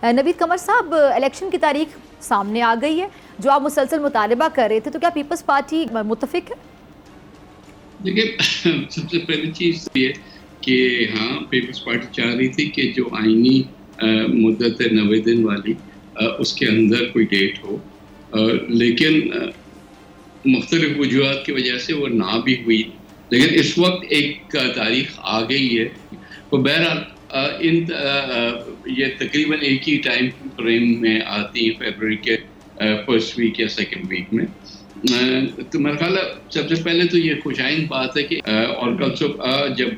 नवीद कमर साहब, इलेक्शन की तारीख सामने आ गई है, जो आप मुसलसल मुतालबा कर रहे थे, तो क्या पीपल्स पार्टी मुत्तफिक है? देखिए, सबसे पहली चीज तो ये कि हाँ, पीपल्स पार्टी चाह रही थी कि जो आईनी मुद्दत है 90 दिन वाली, उसके अंदर कोई डेट हो, लेकिन मुख्तलिफ वजूहत की वजह से वो ना भी हुई। लेकिन इस वक्त एक तारीख आ गई है। तो बहरहाल ये तकरीबन एक ही टाइम फ्रेम में आती है, फरवरी के फर्स्ट वीक या सेकंड वीक में। तो मेरा ख्याल है सबसे पहले तो ये खुशाइन बात है कि और कल सुबह जब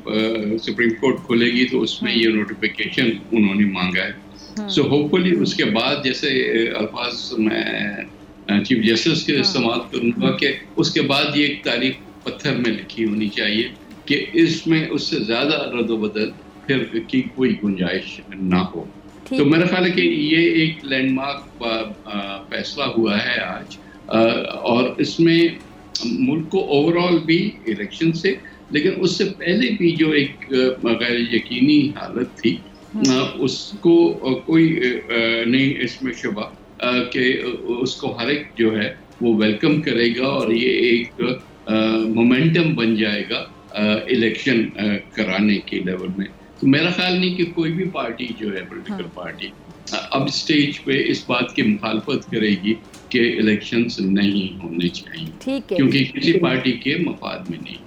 सुप्रीम कोर्ट खुलेगी तो उसमें ये नोटिफिकेशन उन्होंने मांगा है। सो होपफुली उसके बाद, जैसे अल्फाज मैं चीफ जस्टिस के इस्तेमाल करूंगा, कि उसके बाद ये एक तारीख पत्थर में लिखी होनी चाहिए कि इसमें उससे ज्यादा रद्द-ओ-बदल फिर की कोई गुंजाइश ना हो। तो मेरा ख्याल है कि ये एक लैंडमार्क फैसला हुआ है आज, और इसमें मुल्क को ओवरऑल भी इलेक्शन से, लेकिन उससे पहले भी जो एक गैर यकीनी हालत थी, उसको कोई नहीं इसमें शुबा कि उसको हर एक जो है वो वेलकम करेगा, और ये एक मोमेंटम बन जाएगा इलेक्शन कराने के लेवल में। तो मेरा ख्याल नहीं कि कोई भी पार्टी जो है, पॉलिटिकल पार्टी, अब स्टेज पे इस बात की मुखालफत करेगी कि इलेक्शंस नहीं होने चाहिए, क्योंकि किसी पार्टी के मफाद में नहीं।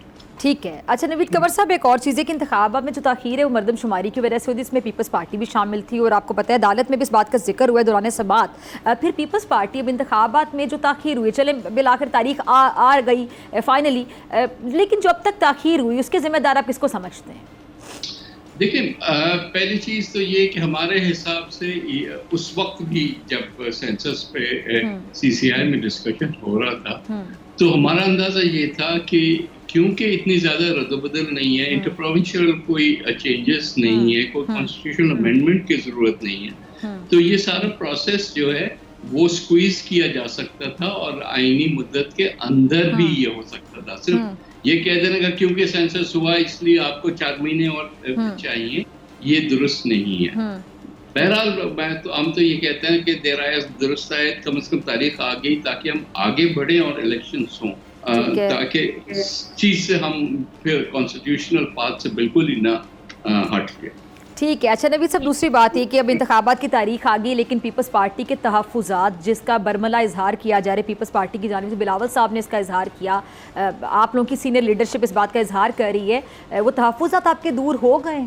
ठीक है। अच्छा नवीद कमर साहब, एक और चीज़ है कि इंतखाबात में जो ताख़ीर है वो मरदमशुमारी की वजह से हुई, इसमें पीपल्स पार्टी भी शामिल थी, और आपको पता है अदालत में भी इस बात का जिक्र हुआ है दौरान समाअत। फिर पीपल्स पार्टी अब इंतखाबात में जो ताख़ीर हुई, चले बिल आखिर तारीख आ गई फाइनली, लेकिन जो अब तक ताख़ीर हुई उसके ज़िम्मेदार आप किसको समझते हैं? देखिए, पहली चीज़ तो ये कि हमारे हिसाब से उस वक्त भी जब सेंसस पे CCI में डिस्कशन हो रहा था, तो हमारा अंदाज़ा ये था कि क्योंकि इतनी ज़्यादा रद्द-ओ-बदल नहीं है, इंटर प्रोविंशियल कोई चेंजेस नहीं है, कोई कॉन्स्टिट्यूशनल अमेंडमेंट की ज़रूरत नहीं है, तो ये सारा प्रोसेस जो है वो स्क्वीज किया जा सकता था, और आईनी मुद्दत के अंदर भी ये हो सकता था। सिर्फ ये कह देने का क्योंकि सेंसस हुआ इसलिए आपको 4 महीने और चाहिए, ये दुरुस्त नहीं है। बहरहाल हम तो ये कहते हैं कि देर आए दुरुस्त आए, कम से कम तारीख आ गई ताकि हम आगे बढ़े और इलेक्शंस हों, ताकि इस चीज़ से हम फिर कॉन्स्टिट्यूशनल पाथ से बिल्कुल ही ना हट के। ठीक है। अच्छा नवीद साहब, दूसरी बात ये कि अब इंतखाबात की तारीख आ गई, लेकिन पीपल्स पार्टी के तहफ़्फ़ुज़ात जिसका बरमला इजहार किया जा रहा है पीपल्स पार्टी की जानिब से, बिलावल साहब ने इसका इजहार किया, आप लोगों की सीनियर लीडरशिप इस बात का इजहार कर रही है, वो तहफ़्फ़ुज़ात आपके दूर हो गए?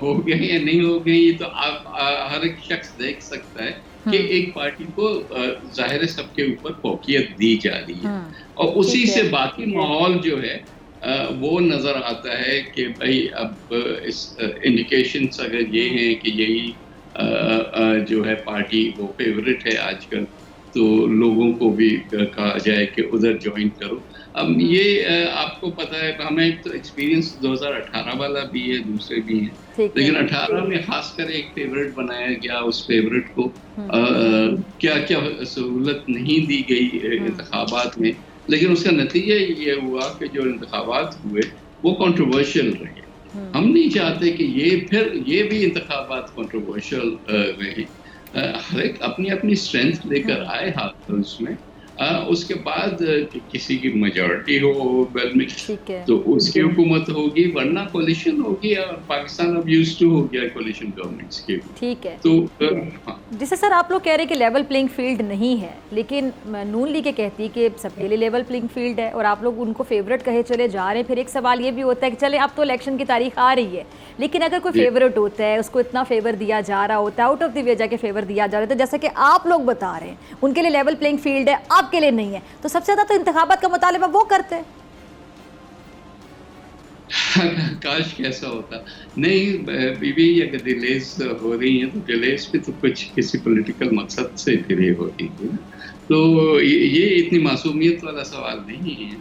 हो गए या नहीं हो गए, ये तो आप हर एक शख्स देख सकता है कि एक पार्टी को जाहिर है सबके ऊपर फौकियत दी जा रही है, और उसी से बाकी माहौल जो है वो नज़र आता है कि भाई अब इस इंडिकेशंस अगर ये हैं कि यही जो है पार्टी वो फेवरेट है आजकल, तो लोगों को भी कहा जाए कि उधर ज्वाइन करो। अब ये आपको पता है, हमें तो एक्सपीरियंस 2018 वाला भी है, दूसरे भी हैं, लेकिन 18 में खासकर एक फेवरेट बनाया गया, उस फेवरेट को क्या क्या सहूलत नहीं दी गई इंतखाबात में, लेकिन उसका नतीजा ये हुआ कि जो इंतखाबात हुए वो कंट्रोवर्शियल रहे। हम नहीं चाहते कि ये भी इंतखाबात कंट्रोवर्शियल रहे। हर एक अपनी अपनी स्ट्रेंथ लेकर आए हाथ में उसमें, उसके बाद किसी की मेजॉरिटी हो वेल मिक्स, तो उसकी हुकूमत होगी, वरना कोलिशन होगी, और पाकिस्तान अब यूज्ड टू हो गया कोलिशन गवर्नमेंट्स के। ठीक है। तो जिसे सर आप लोग कह रहे हैं कि लेवल प्लेइंग फील्ड नहीं है, लेकिन नून लीग ये कहती है कि सबके लिए लेवल प्लेइंग फील्ड है, और आप लोग उनको फेवरेट कहे चले जा रहे हैं। फिर एक सवाल ये भी होता है कि चले अब तो इलेक्शन की तारीख आ रही है, लेकिन अगर कोई फेवरेट होता है, उसको इतना फेवर दिया जा रहा होता है, आउट ऑफ द वे जाके फेवर दिया जा रहा है, तो जैसा कि आप लोग बता रहे हैं उनके लिए लेवल प्लेइंग फील्ड है, आपके लिए नहीं है, तो सबसे ज़्यादा तो इंतखाबात का मुतालिबा वो करते हैं। काश कैसा होता। नहीं, बीबी अगर डिलेज हो रही है तो डिलेज पे तो कुछ किसी पॉलिटिकल मकसद से फिर ये हो रही है, तो ये इतनी मासूमियत वाला सवाल नहीं है।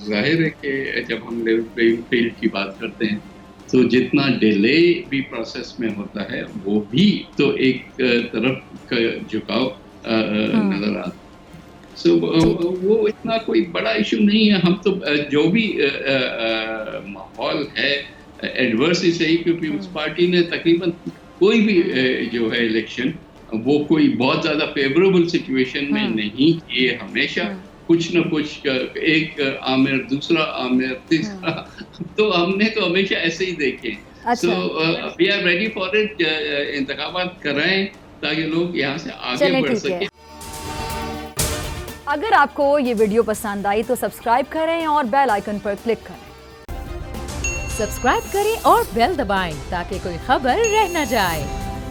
जाहिर है कि जब हम लेवल प्लेइंग फील्ड की बात करते हैं तो जितना डिले भी प्रोसेस में होता है वो भी तो एक तरफ का झुकाव नजर आता है। वो इतना कोई बड़ा इशू नहीं है। हम तो जो भी माहौल है एडवर्स ही सही, कि पीपल्स पार्टी ने तकरीबन कोई भी जो है इलेक्शन वो कोई बहुत ज़्यादा फेवरेबल सिचुएशन में नहीं किए, हमेशा कुछ न कुछ, एक आमिर दूसरा आमिर तीसरा, तो हमने तो हमेशा ऐसे ही देखे। So we are ready for it, इंतखाबात कराएं ताकि लोग यहाँ से आगे बढ़ सकें। अगर आपको ये वीडियो पसंद आई तो सब्सक्राइब करें और बेल आइकन पर क्लिक करें। सब्सक्राइब करें और बेल दबाएं ताकि कोई खबर रह न जाए।